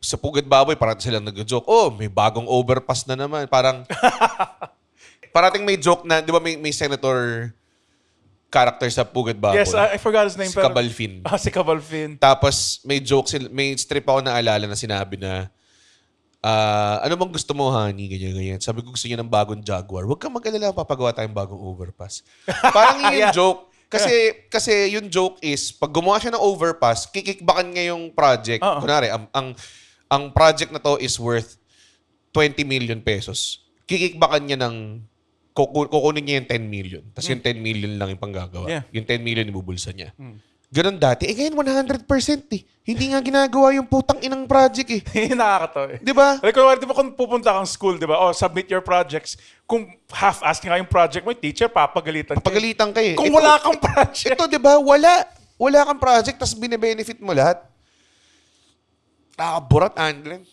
sa Pugad Baboy, parang silang nag-joke, oh, may bagong overpass na naman. Parang, parating may joke na, di ba may senator character sa Pugad Baboy? Yes, I forgot his name. Si Cabalfin. Si Cabalfin. Tapos may joke, may strip ako naalala na sinabi na, ano bang gusto mo, honey? Ganyan. Sabi ko, gusto niya ng bagong Jaguar. Huwag kang mag-alala, papagawa tayong bagong overpass. Parang yun yung Yeah. joke. Kasi yung joke is, pag gumawa siya ng overpass, kikikbakan niya yung project. Oo. Kunwari, ang project na to is worth 20 million pesos. Kikikbakan niya ng, kukunin niya yung 10 million. Tapos yung 10 million lang yung panggagawa. Yeah. Yung 10 million ibubulsa niya. Ganon dati. Ngayon 100% eh. Hindi nga ginagawa yung putang inang project eh. Nakakatawa eh. Di ba? Like, di ba kung pupunta kang school, di ba? Oh, submit your projects. Kung half-ass nga yung project mo, yung teacher, papagalitan ka. Pagalitan ka eh. Kung wala kang project. Ito, di ba? Wala kang project, tapos bine-benefit mo lahat. Burat, Andren.